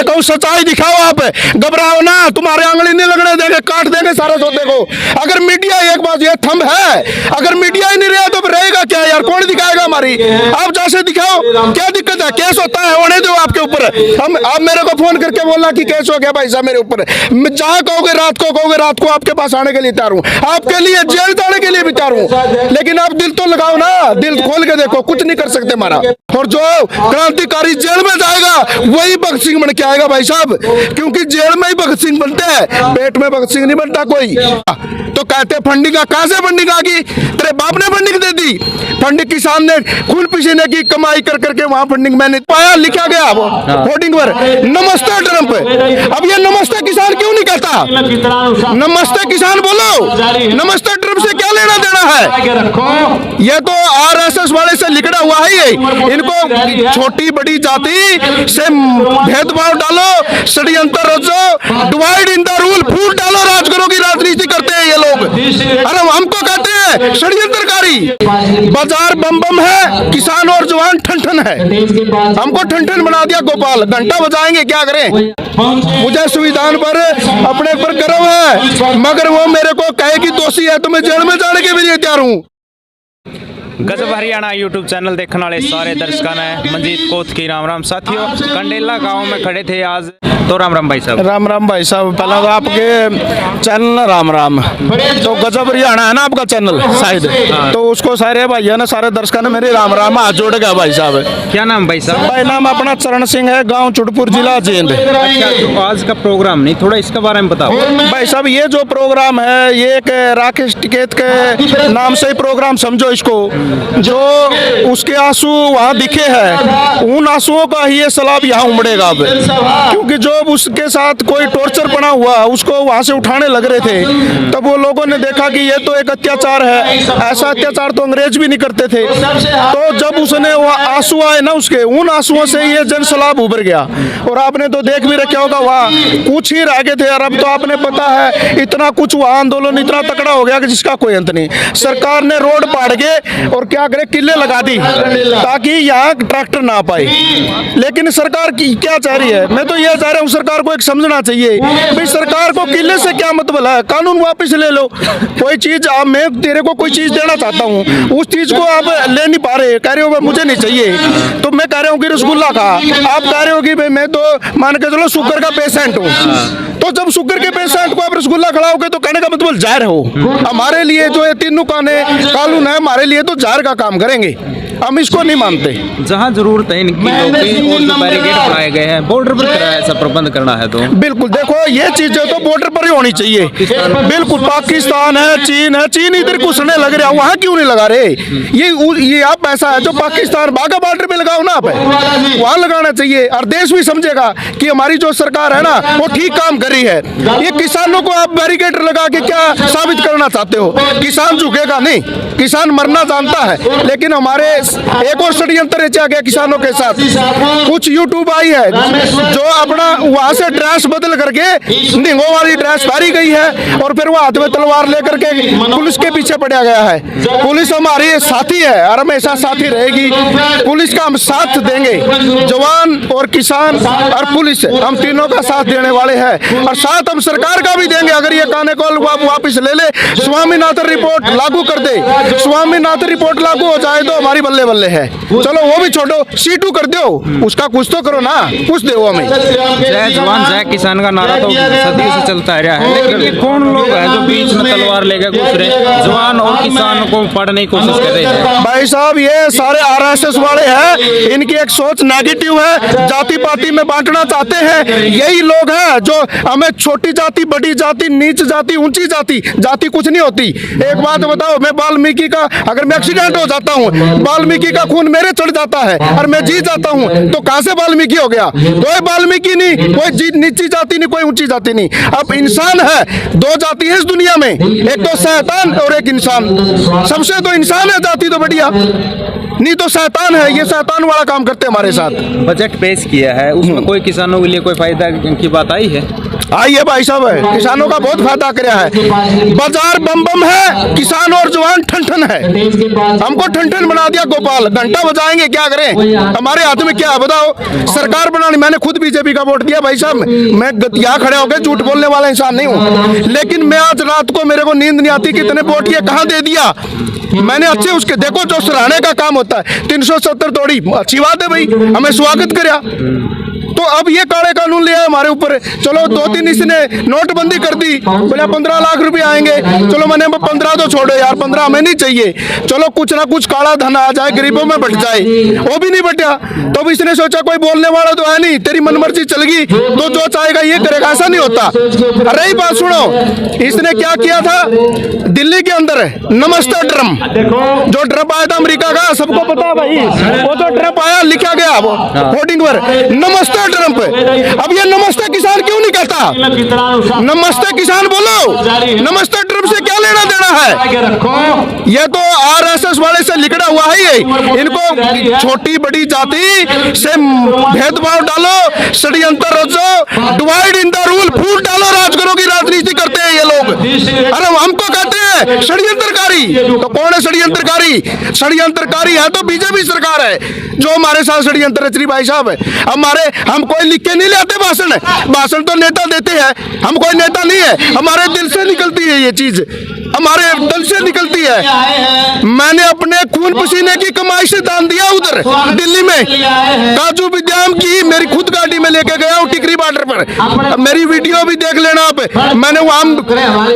कहूँ सच्चाई दिखाओ, आप घबराओ ना, तुम्हारे आंगली नहीं लगने देंगे, काट देंगे सारे सौदे को। अगर मीडिया एक बात ये थंब है, अगर मीडिया ही नहीं रहा तो रहेगा क्या यार, कौन दिखाएगा हमारी? आप जैसे दिखाओ, क्या दिक्कत है? केस होता है, होने दो आपके ऊपर। हम आप मेरे को फोन करके बोलना कि केस हो गया भाई साहब मेरे ऊपर, जहाँ कहोगे रात को कहोगे, रात को आपके पास आने के लिए तैयार हूँ, आपके लिए जेल जाने के लिए भी तैयार हूँ। लेकिन आप दिल तो लगाओ ना, दिल खोल के देखो, कुछ नहीं कर सकते हमारा। और जो क्रांतिकारी जेल में जाएगा वही भगत सिंह बन के आएगा भाई साहब, क्योंकि जेल में ही भगत सिंह बनते हैं, पेट में भगत सिंह नहीं बनता कोई। तो कहते फंडिंग, कहां से फंडिंग आ गई? तेरे बाप ने फंडिंग दे दी। फंडिंग किसान ने खून पसीने की कमाई कर करके वहां फंडिंग मैंने पाया, लिखा गया वो होर्डिंग पर, नमस्ते ट्रंप। अब ये नमस्ते किसान क्यों नहीं कहता? नमस्ते किसान बोलो, नमस्ते ट्रंप से क्या लेना देना है? ये तो आरएसएस वाले से लिखड़ा हुआ है ये। इनको छोटी बड़ी जाति से भेदभाव डालो, षड्यंत्र रचो, डिवाइड इन द रूल, फूट डालो, राजगुरु की राजनीति करते हैं ये लोग। अरे हमको कहते हैं षड्यंत्रकारी। बाजार बम बम है, किसान और जवान ठन ठन है। हमको ठन ठन बना दिया गोपाल, घंटा बजाएंगे, क्या करें? मुझे संविधान पर अपने पर गर्व है, मगर वो मेरे को कहे कि दोषी है तो मैं जेल में जाने के लिए तैयार हूँ। गजब हरियाणा यूट्यूब चैनल देखने वाले सारे दर्शकों ने मंजीत कोत की राम राम। साथियों, कंडेला गांव में खड़े थे आज, तो राम राम भाई साहब। राम राम भाई साहब। पहला तो आपके चैनल राम राम, तो गजब हरियाणा है ना आपका चैनल शायद, तो उसको सारे भैया ने, सारे दर्शकों ने मेरे राम राम हाथ जोड़ गया भाई साहब। क्या नाम भाई साहब? भाई नाम अपना चरण सिंह है, गाँव चुटपुर, जिला जींद। अच्छा, तो आज का प्रोग्राम नहीं, थोड़ा इसके बारे में बताओ भाई साहब। ये जो प्रोग्राम है, ये एक राकेश टिकैत के नाम से ही प्रोग्राम समझो इसको। जो उसके आंसू वहाँ दिखे हैं, उन आंसुओं का ही ये सैलाब यहाँ उमड़ेगा अब, क्योंकि जो उसके साथ कोई टॉर्चर बना हुआ, उसको वहाँ से उठाने लग रहे थे, तब वो लोगों ने देखा कि ये तो एक अत्याचार है, ऐसा अत्याचार तो अंग्रेज भी नहीं करते थे। तो जब उसने वो आंसू आए ना उसके, उन आंसुओं से ये जन सैलाब उभर गया। और आपने तो देख भी रखा होगा, वहाँ कुछ ही रह गए थे, और अब तो आपने पता है इतना कुछ वहाँ आंदोलन इतना तकड़ा हो गया कि जिसका कोई अंत नहीं। सरकार ने रोड पाड़ के और क्या करे, किले लगा दी ताकि यहाँ ट्रैक्टर ना पाए। लेकिन सरकार की क्या चाह रही है? मैं तो यह चाह रहा हूँ सरकार को एक समझना चाहिए, भाई सरकार को किले से क्या मतलब है, कानून वापस ले लो। कोई चीज आप, मैं तेरे को कोई चीज देना चाहता हूँ, उस चीज को आप ले नहीं पा रहे, कह रहे हो मुझे नहीं चाहिए, तो मैं कह रहा हूँ कि रसगुल्ला खा, आप कह रहे हो कि भाई मैं तो मान के चलो शुगर का पेशेंट हूँ, तो जब शुगर के पेशेंट को आप रसगुल्ला खिलाओगे तो कहने का मतलब जहर हो। हमारे लिए जो ये तीनों कानून है, हमारे लिए तो जहर का काम करेंगे, हम इसको नहीं मानते। जहाँ जरूरत है इनकी और जो बैरिकेड बनाए गए हैं बॉर्डर पर ऐसा प्रबंध करना है तो बिल्कुल देखो, ये चीजें तो बॉर्डर पर ही होनी चाहिए। बिल्कुल, पाकिस्तान है, चीन इधर घुसने लग रहा, वहाँ क्यों नहीं लगा रहे? ये आप ऐसा है जो पाकिस्तान बाघा बॉर्डर पे लगाओ ना, आप वहाँ लगाना चाहिए, और देश भी समझेगा कि हमारी जो सरकार है ना वो ठीक काम कर रही है। ये किसानों को आप बैरिकेड लगा के क्या साबित करना चाहते हो? किसान झुकेगा नहीं, किसान मरना जानता है। लेकिन हमारे एक और षड्यंत्र रचा गया किसानों के साथ। कुछ यूट्यूब आई है जो अपना वहां से ड्रेस बदल करके निंगों वाली ड्रेस पहनी गई है, और फिर वो हाथ में तलवार लेकर के पुलिस के पीछे पड़ा गया है। पुलिस हमारी साथी है और हमेशा साथी रहेगी, पुलिस का हम साथ देंगे। जवान और किसान और पुलिस, हम तीनों का साथ देने वाले हैं, और साथ हम सरकार का भी देंगे। अगर ये काने को वापिस ले ले, स्वामीनाथन रिपोर्ट लागू कर दे, स्वामीनाथन रिपोर्ट लागू हो जाए तो हमारी बल्ले बल्ले है। चलो वो भी छोड़ो, C2 कर दो, उसका कुछ तो करो ना, कुछ दो हमें। जय जवान जय किसान का नारा तो सदियों से चलता रहा है, लेकिन ये कौन लोग हैं जो बीच में तलवार लेकर घुस रहे, जवान और किसान को पढ़ने की कोशिश कर रहे हैं? भाई साहब, ये सारे आरएसएस वाले हैं, इनकी एक सोच नेगेटिव है, जाति पाति में बांटना चाहते हैं। यही लोग हैं जो हमें छोटी जाति, बड़ी जाति, नीच जाति, ऊंची जाति, जाति कुछ नहीं होती। एक बात बताओ, मैं वाल्मीकि का, अगर मैं एक्सीडेंट हो जाता हूँ, वाल्मीकि का खून मेरे चढ़ जाता है और मैं जीत जाता हूँ, तो कहां से वाल्मीकि हो गया? कोई वाल्मीकि नहीं, कोई नीची जाति नहीं, कोई ऊंची जाति नहीं। अब इंसान है, दो जाति है इस दुनिया में, एक तो शैतान और एक इंसान। सबसे तो इंसान है जाति तो बढ़िया, नहीं तो शैतान है, ये शैतान वाला काम करते हमारे साथ। बजट पेश किया है, उसमें कोई किसानों के लिए कोई फायदा की बात आई है? आइए भाई साहब, किसानों का बहुत फायदा कराया है। बाजार बम बम है, किसान और जवान ठन ठन है। हमको ठन ठन बना दिया गोपाल, घंटा बजाएंगे क्या करें, हमारे हाथ में क्या है बताओ। सरकार बनानी, मैंने खुद बीजेपी का वोट दिया भाई साहब, मैं यहाँ खड़े होकर झूठ बोलने वाला इंसान नहीं हूँ। लेकिन मैं आज रात को मेरे को नींद नहीं आती, कितने वोट ये कहाँ दे दिया मैंने। अच्छे उसके देखो जो सराहने का काम होता है, 370 तोड़ी, अच्छी बात है भाई, हमें स्वागत करा। तो अब ये काले कानून लिया है हमारे ऊपर। चलो 2-3 इसने नोटबंदी कर दी, बोला 15 लाख रुपए आएंगे। चलो मैंने 15 तो छोड़ो यार, 15 हमें नहीं चाहिए। चलो कुछ ना कुछ काला धन आ जाए, गरीबों में बट जाए, वो भी नहीं बटा। तो अब इसने सोचा कोई बोलने वाला तो है नहीं, तेरी मनमर्जी चलेगी तो जो चाहेगा ये करेगा, ऐसा नहीं होता। अरे ही बात सुनो, इसने क्या किया था दिल्ली के अंदर, नमस्ते ड्रम, जो ड्रम आया था अमेरिका का, सबको पता है भाई, वो जो ड्रम आया लिखा गया होर्डिंग पर नमस्ते ड्रम पे। अब ये नमस्ते किसान क्यों नहीं कहता? नमस्ते किसान बोलो, नमस्ते ड्रम से क्या लेना देना है? ये तो आरएसएस वाले से लिखड़ा हुआ है ये। इनको छोटी बड़ी जाति से भेदभाव डालो, षड्यंत्र रचो, डिवाइड इन द रूल, फूट डालो, राजगुरु की राजनीति करते हैं ये लोग। अरे हमको कहते हैं षड्यंत्रकारी, तो कौन है षड्यंत्रकारी? षड्यंत्रकारी है तो बीजेपी सरकार है जो हमारे साथ षड्यंत्र रच रही भाई साहब। हम कोई लिख के नहीं लाते भाषण, भाषण तो नेता देते हैं, हम कोई नेता नहीं है, हमारे दिल से निकलती है ये चीज, हमारे दिल से निकलती है। मैंने अपने खून पसीने की कमाई से दान दिया उधर दिल्ली में, काजू बादाम की मेरी खुद गाड़ी में लेके गया हूँ टिकरी बॉर्डर पर, मेरी वीडियो भी देख लेना आप। मैंने वहां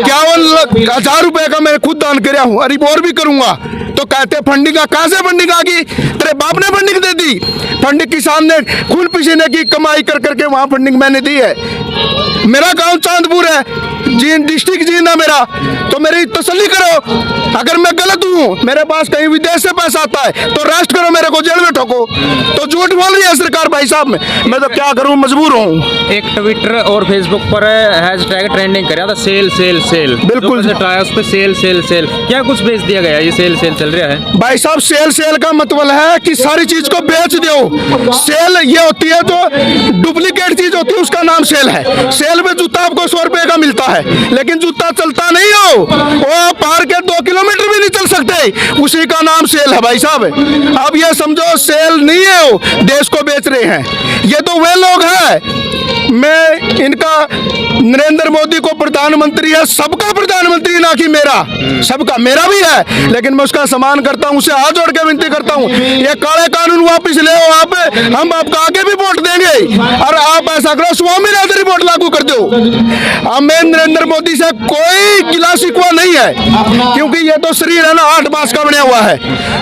51,000 रुपए का मैं खुद दान कराया हूँ, अरे और भी करूंगा। तो कहते फंडिंग, कहां से फंडिंग आ गई? तेरे बाप ने फंडिंग दे दी? फंडिंग किसान ने खून पसीने की कमाई कर करके वहां फंडिंग मैंने दी है। मेरा गांव चांदपुर है, जींद डिस्ट्रिक्ट जींद है मेरा, तो मेरी तसल्ली करो। अगर मैं गलत हूँ, मेरे पास कहीं विदेश से पैसा आता है तो रेस्ट करो, मेरे को जेल में ठोको। तो झूठ बोल रही है सरकार भाई साहब, मैं तो क्या करूँ, मजबूर हूँ। एक ट्विटर और फेसबुक पर हैशटैग ट्रेंडिंग कर रहा था, सेल सेल सेल। बिल्कुल उस पर सेल सेल सेल, क्या कुछ बेच दिया गया? ये सेल सेल चल रहा है भाई साहब। सेल सेल का मतलब है कि सारी चीज को बेच दो। सेल ये होती है जो डुप्लीकेट चीज होती है, उसका नाम सेल है। सेल में जूता आपको 100 रुपए का मिलता है, लेकिन जूता चलता नहीं हो, वो पार के 2 किलोमीटर भी नहीं चल सकते, उसी का नाम सेल है भाई साहब। अब ये समझो सेल नहीं है, वो देश को बेच रहे हैं। ये तो वे लोग हैं, मैं इनका नरेंद्र मोदी को प्रधानमंत्री है, सबका प्रधानमंत्री ना कि मेरा, सबका मेरा भी है, लेकिन मैं उसका सम्मान करता हूं, उसे हाथ जोड़ के विनती करता हूं, ये काले कानून वापस ले आओ आप, हम आपको आगे भी वोट देंगे। और आप ऐसा करो, स्वामीनाथन रिपोर्ट लागू कर दो। हमें नरेंद्र मोदी से कोई गिला शिकवा नहीं है, क्योंकि ये तो शरीर है ना 8 बांस का बना हुआ है।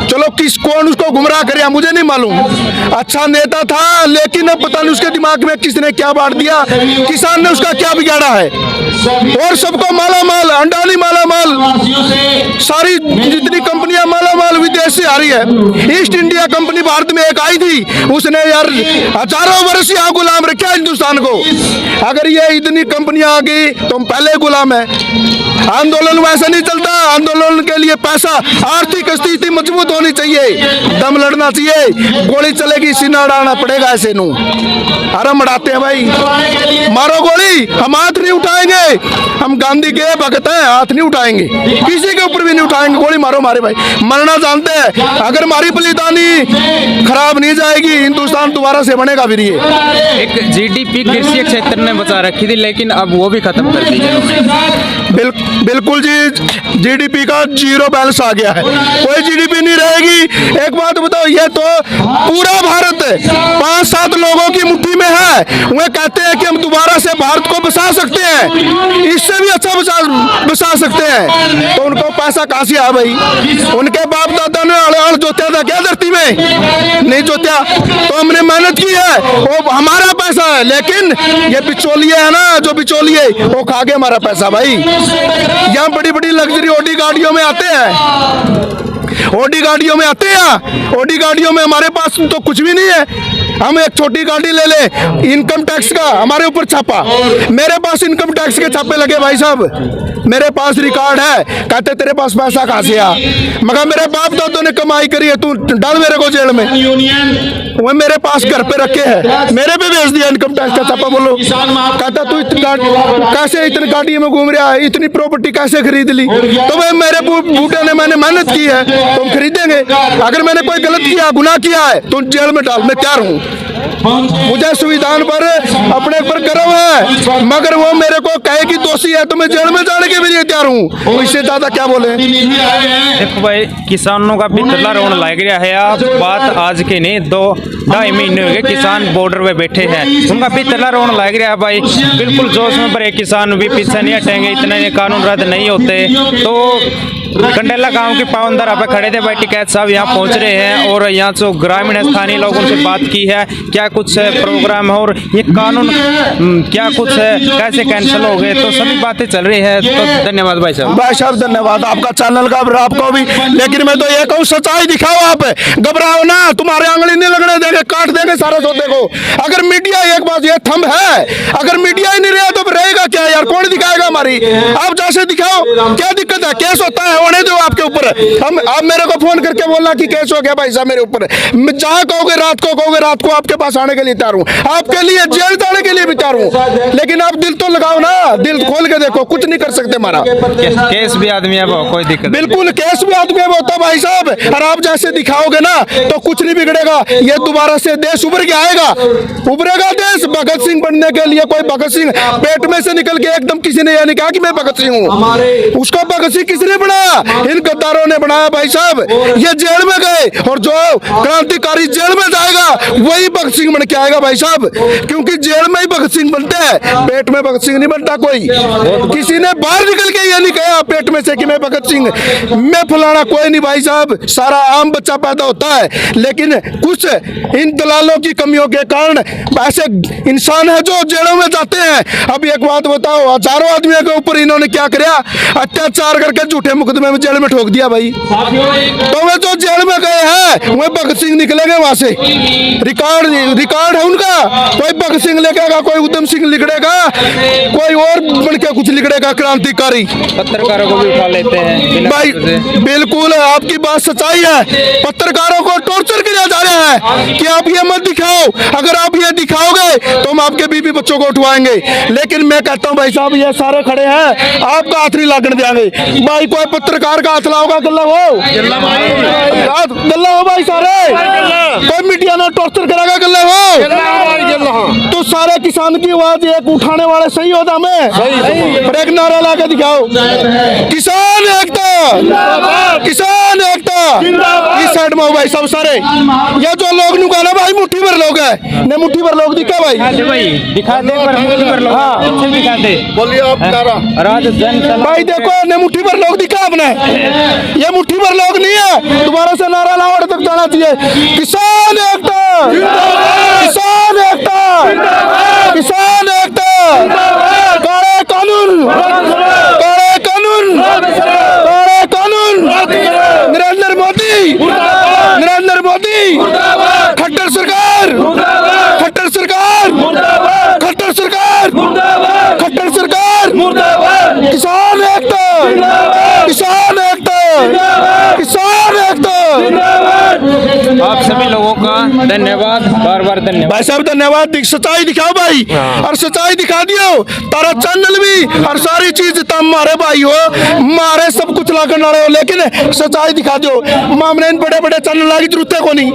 चलो किस कौन उसको गुमराह करे मुझे नहीं मालूम, अच्छा नेता था, लेकिन अब पता नहीं उसके दिमाग में किसने क्या बांट दिया, किसान ने उसका क्या बिगाड़ा है। और सबको माला माल, अंडानी माला माल, सारी जितनी कंपनियां माला माल विदेश से आ रही है। ईस्ट इंडिया कंपनी भारत में एक आई थी, उसने यार हजारों वर्ष यहाँ गुलाम रखा हिंदुस्तान को। अगर ये इतनी कंपनियां आ गई तो हम पहले गुलाम है। आंदोलन वैसे नहीं चलता, आंदोलन के लिए पैसा, आर्थिक स्थिति मजबूत होनी चाहिए, दम लड़ना चाहिए। गोली चलेगी सीना अड़ाना पड़ेगा ऐसे नू। अरे मड़ाते हैं भाई, मारो गोली, हम हाथ नहीं उठाएंगे, हम गांधी के भक्त हैं, हाथ नहीं उठाएंगे, किसी के ऊपर भी नहीं उठाएंगे। गोली मारो मारे भाई, मरना जानते हैं। अगर हमारी बलिदानी खराब नहीं जाएगी, हिंदुस्तान दोबारा से बनेगा फिर। ये एक जीडीपी कृषि क्षेत्र ने बचा रखी थी, लेकिन अब वो भी खत्म कर दी है। बिल्कुल जी, जीडीपी का 0 बैलेंस आ गया है, कोई जीडीपी नहीं रहेगी। एक बात बताओ, ये तो पूरा भारत 5-7 लोगों की मुट्ठी में है, वे कहते हैं कि हम दोबारा से भारत को बसा सकते हैं, इससे भी अच्छा बसा सकते हैं। तो उनको पैसा कहां से आ भाई? उनके बाप दादा ने हल जोता था क्या धरती में? नहीं जोता। तो हमने मेहनत की है, वो हमारा पैसा है, लेकिन ये बिचौलिए है ना, जो बिचौलिए वो खा गए हमारा पैसा भाई। यहाँ बड़ी बड़ी लग्जरी ओडी गाड़ियों में आते हैं, ओडी गाड़ियों में आते हैं, ओडी गाड़ियों में हमारे पास तो कुछ भी नहीं है। हम एक छोटी गाड़ी ले ले, इनकम टैक्स का हमारे ऊपर छापा, मेरे पास इनकम टैक्स के छापे लगे भाई साहब। मेरे पास रिकॉर्ड है। कहते तेरे पास पैसा कहाँ से आ? मगर मेरे बाप दादों ने कमाई करी है, तू डाल मेरे को जेल में। वो मेरे पास घर पे रखे हैं, मेरे पे भेज दिया इनकम टैक्स का छापा। बोलो, कहता तू कैसे इतनी गाड़ी में घूम रहा है, इतनी प्रॉपर्टी कैसे खरीद ली? तो भाई मेरे बूटे ने, मैंने मेहनत की है, तुम खरीदेंगे। अगर मैंने कोई गलत किया, गुनाह किया है, तो जेल में डाल, मैं तैयार हूँ। मुझे संविधान पर अपने पर गर्व है, मगर वो मेरे को कहे कि दोषी है तो मैं जेल में जाने के लिए तैयार हूँ। इससे ज्यादा क्या बोले? देखो भाई, किसानों का बितला रोन लग गया है। आप बात आज के नहीं, 2-2.5 महीने हो गए किसान बॉर्डर पे बैठे हैं, उनका बितला रोन लग रहा है भाई। बिल्कुल जोश में भरे किसान भी पीछे नहीं हटेंगे, इतने कानून रद्द नहीं होते। तो कंडेला गांव के पावनदारा पे खड़े थे भाई टिकैत साहब, यहाँ पहुंच रहे हैं और यहाँ जो ग्रामीण स्थानीय लोगों से बात की है, क्या कुछ प्रोग्राम है और ये कानून क्या कुछ है, कैसे कैंसिल हो गए, तो सभी बातें चल रही है। तो धन्यवाद भाई साहब। भाई साहब धन्यवाद आपका, चैनल का और आपको भी। लेकिन मैं तो ये कहूँ, सच्चाई दिखाओ, आप घबराओ ना, तुम्हारे आंगली नहीं लगने देंगे, काट देंगे सारे सौदे को। अगर मीडिया एक बात, ये थंब है, अगर मीडिया ही नहीं रहा तो रहेगा क्या यार? कौन दिखाएगा हमारी? आप जैसे दिखाओ, क्या दिक्कत है? केस होता है, होने दो आपके ऊपर। हम आप मेरे को फोन करके बोलना कि केस हो गया भाई साहब मेरे ऊपर, जहाँ कहोगे रात को कहोगे, रात को आपके पास आने के लिए तैयार हूँ, आपके लिए जेल जाने के लिए भी तैयार हूँ। लेकिन आप दिल तो लगाओ ना, दिल खोल के देखो, कुछ नहीं कर सकते हमारा। केस भी आदमी है, कोई दिक्कत बिल्कुल केस भी आदमी है होता भाई साहब। और आप जैसे दिखाओगे ना तो कुछ नहीं बिगड़ेगा, ये दोबारा से देश उभर के आएगा, उभरेगा देश। भगत सिंह बनने के लिए कोई भगत सिंह पेट में से निकल के एकदम किसी ने ये नहीं कहा कि मैं भगत सिंह हूँ। उसका भगत सिंह किसने बनाया? इन गद्दारों ने बनाया भाई साहब। ये जेल में गए और जो क्रांतिकारी जेल में जाएगा वही भगत सिंह बन के आएगा भाई साहब, क्योंकि जेल में ही भगत सिंह बनते हैं, पेट में भगत सिंह नहीं बनता कोई। किसी ने बाहर निकल के ये नहीं कहा पेट में से कि मैं भगत सिंह, मैं फलाना, कोई नहीं भाई साहब। सारा आम बच्चा पैदा होता है, लेकिन कुछ इन दलालों की कमियों के कारण ऐसे इंसान है जो जेलों में जाते हैं। अब एक बात बताओ, हजारों आदमियों के ऊपर इन्होंने क्या किया? अत्याचार करके झूठे मुकदमे में जेल में ठोक दिया भाई। तो वे जो जेल में गए हैं वे भगत सिंह निकलेंगे वहां से, रिकॉर्ड है उनका। कोई भगत सिंह लिखेगा, कोई उधम सिंह लिखेगा, कोई और बन के कुछ लिखेगा, क्रांतिकारी। पत्रकारों को भी उठा लेते हैं भाई बिल्कुल आपकी बात सच्चाई है, पत्रकारों को टॉर्चर किया जा रहा है कि आप ये मत दिखाओ, अगर आप ये दिखाओगे तो हम आपके बीवी बच्चों को उठवाएंगे। लेकिन मैं कहता हूँ भाई साहब, ये सारे खड़े हैं, आपका हाथ नहीं लागने देंगे भाई। कोई पत्रकार का हाथ लाओगा, गल्ला हो भाई सारे, कोई मीडिया ने टॉर्चर करेगा, गल्ला हो। तो सारे किसान की आवाज एक उठाने वाले सही होता मैं, पर एक नारा ला के दिखाओ, किसान एकता, किसान एकता। इस साइड में हो भाई सब सारे, ये जो लोग नु कहना भाई मुट्ठी भर लोग है, ने मुट्ठी भर लोग दिखा भाई, दिखा दे पर मुट्ठी भर लोग, हाँ दिखा दे, बोलिए आप नारा भाई। देखो ने मुट्ठी भर लोग दिखा आपने, ये मुट्ठी भर लोग नहीं है, दोबारा से नारा लाहौर तक जाना चाहिए, किसान एकता, किसान एकता, किसान एकता। काले कानून, काले कानून, काले कानून। नरेंद्र मोदी, नरेंद्र मोदी, खट्टर सरकार, खट्टर सरकार, खट्टर सरकार, खट्टर सरकार। किसान एकता, किसान एकता, किसान एकता। आप सभी लोगों का धन्यवाद, बार बार धन्यवाद भाई साहब, धन्यवाद। सच्चाई दिखाओ भाई, और सच्चाई दिखा दियो, तारा चैनल भी और सारी चीज तम मारे भाई हो, मारे सब कुछ ला कर नारे हो, लेकिन सच्चाई दिखा दो। मामने इन बड़े बड़े चैनल लागी जरूरत है को नहीं,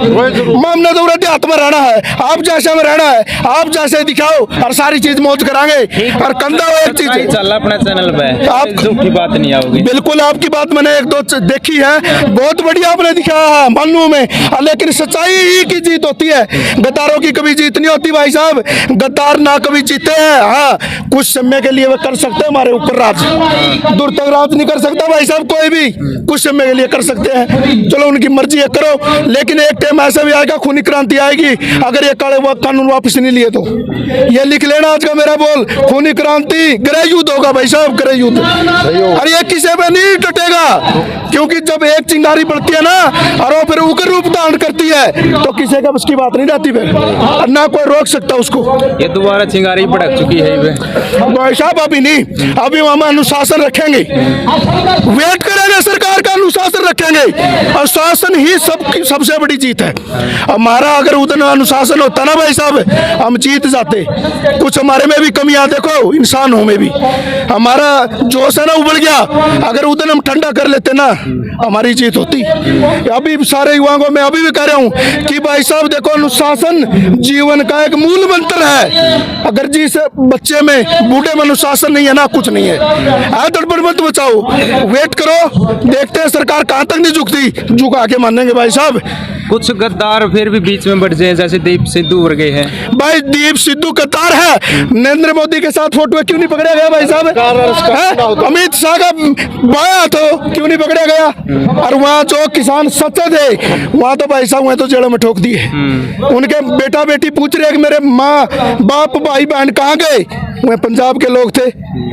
मामने तो देहात में रहना है, आप जैसे में रहना है, आप जैसे दिखाओ और सारी चीज मौज कराएंगे। और कंधा एक चीज चल अपने चैनल पे, आप झूठी बात नहीं आओगी। बिल्कुल आपकी बात मैंने एक दो देखी है, बहुत बढ़िया आपने दिखाया है मानू में, लेकिन सच्चाई ही की जीत होती है, गद्दारों की कभी जीत नहीं होती भाई साहब। गद्दार ना कभी जीते हैं, हाँ कुछ समय के लिए वे कर सकते हैं हमारे ऊपर राज, दूर तक राज नहीं कर सकता भाई साहब कोई भी, कुछ समय के लिए कर सकते हैं, चलो उनकी मर्जी है करो। लेकिन एक टाइम ऐसा भी आएगा, खूनी क्रांति आएगी, अगर ये काले कानून वापस नहीं लिए तो। ये लिख लेना आज का मेरा बोल, खूनी क्रांति, गृह युद्ध होगा भाई साहब, गृह युद्ध। और ये किसी पे नहीं टटेगा, क्योंकि जब एक चिंगारी बढ़ती है ना और वो फिर उग्र रूप धारण करती है तो किसी का उसकी बात नहीं रहती फिर, और ना कोई रोक सकता उसको। ये दोबारा चिंगारी भड़क चुकी है भाई साहब अभी नहीं, अभी हम अनुशासन रखेंगे, वेट करेंगे, सरकार का अनुशासन रखेंगे, और शासन ही सबसे बड़ी जीत है। हमारा अगर उधर अनुशासन होता ना भाई साहब, हम जीत जाते। कुछ हमारे में भी कमियां, देखो इंसानों में भी हमारा जोश है ना उबल गया, अगर उधर हम ठंडा कर लेते ना, हमारी जीत होती। अभी सारे युवाओं को मैं अभी भी कह रहा हूं कि भाई साहब देखो, अनुशासन जीवन का एक मूल मंत्र है। अगर जिस बच्चे में बूढ़े में अनुशासन नहीं है ना, कुछ नहीं है। दड़बड़ मत बचाओ, वेट करो, देखते हैं सरकार कहां तक नहीं झुकती, झुका के मानेंगे भाई साहब। कुछ गद्दार फिर भी बीच में बढ़ जाए, जैसे दीप सिद्धू वर्गे हैं। भाई दीप सिद्धू गद्दार है, नरेंद्र मोदी के साथ फोटो क्यों नहीं पकड़ा गया भाई साहब? अमित शाह का बाया तो क्यों नहीं पकड़ा गया? और वहाँ जो किसान सच्चे थे वहाँ तो भाई साहब वहाँ तो जेलों में ठोक दिए। उनके बेटा बेटी पूछ रहे कि मेरे माँ बाप भाई बहन कहाँ गए? वह पंजाब के लोग थे,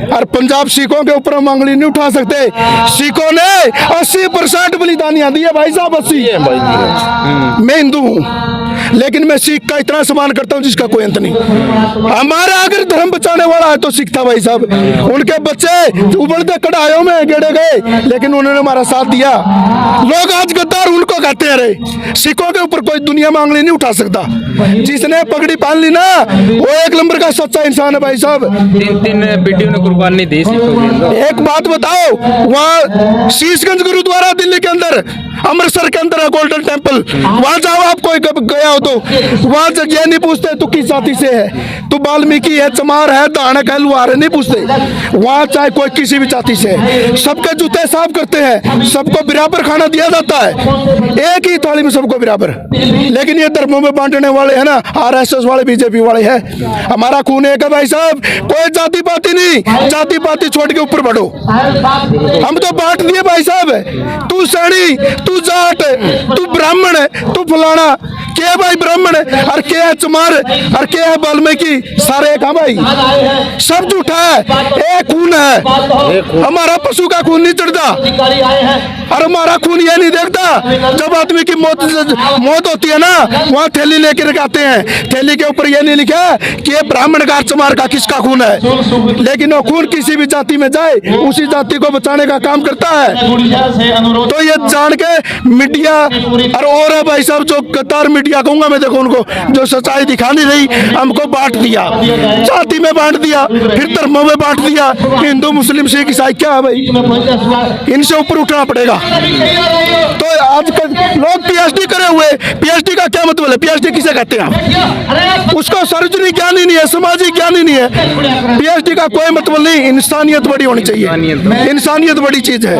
और पंजाब सिखों के ऊपर हम उंगली नहीं उठा सकते। सिखों ने 80% बलिदानियां दी है भाई साहब, 80। मैं हिंदू हूँ लेकिन मैं सिख का इतना सम्मान करता हूँ जिसका कोई अंत नहीं। हमारा अगर धर्म बचाने वाला है तो सिख था भाई साहब। उनके बच्चे उबलते कढ़ाइयों में गेड़े गए लेकिन उन्होंने हमारा साथ दिया। लोग आज गद्दार उनको कहते हैं, रे सिखों के ऊपर कोई दुनिया में उंगली नहीं उठा सकता। जिसने पगड़ी पहन ली ना वो एक नंबर का सच्चा इंसान है भाई साहब। 3 बेटियों ने कुर्बानी दी सिखों के अंदर। एक बात बताओ, वहाँ शीशगंज गुरुद्वारा दिल्ली के अंदर, अमृतसर के अंदर है गोल्डन टेम्पल, वहां जाओ आप, कोई गया हो तो वहां ये नहीं पूछते तू किस जाति से है, तू वाल्मीकि है, चमार है, दानक है, लुहार है, नहीं पूछते। वहां चाहे कोई किसी भी जाति से है, सबके जूते साफ करते हैं, सबको बराबर खाना दिया जाता है, एक ही थाली में सबको बराबर। लेकिन ये धर्मों में बांटने वाले है ना, RSS वाले, बीजेपी वाले हैं। हमारा खून एक है भाई साहब, कोई जाति पाति नहीं, जाति पाति छोड़ के ऊपर बढ़ो। हम तो बांट दिए भाई साहब, तू सैनी, तू जाट, तू ब्राह्मण, तू फलाना, क्या भाई ब्राह्मण और क्या है चमार और क्या है वाल्मीकि, सारे एक। हाँ भाई सब झूठा है, एक खून है। हमारा पशु का खून नहीं चढ़ता और हमारा खून ये नहीं देखता। जब आदमी की मौत होती है ना, वहाँ थैली लेके रखाते हैं, थैली के ऊपर ये नहीं लिखा कि ये ब्राह्मण का चमार का किसका खून है, लेकिन वो खून किसी भी जाति में जाए उसी जाति को बचाने का काम करता है। तो ये जान के मीडिया और है भाई साहब, जो गद्दार मीडिया कहूंगा मैं, देखो उनको जो सच्चाई दिखा नहीं रही, हमको बांट दिया, जाति में बांट दिया, फिर धर्मों में बांट दिया, हिंदू मुस्लिम सिख ईसाई, क्या है भाई, इनसे ऊपर उठना पड़ेगा। तो आजकल लोग PhD करे हुए, PhD का क्या मतलब है? PhD किसे कहते हैं? उसको सार्वजनिक ज्ञान ही नहीं है, सामाजिक ज्ञान ही नहीं है। PhD का कोई मतलब नहीं, इंसानियत बड़ी होनी चाहिए, इंसानियत बड़ी चीज है।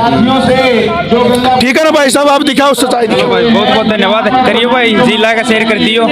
ठीक है ना भाई साहब, आप दिखाओ सच्चाई दिखाओ। बहुत बहुत धन्यवाद, करियो भाई, जिला का शेयर कर दियो।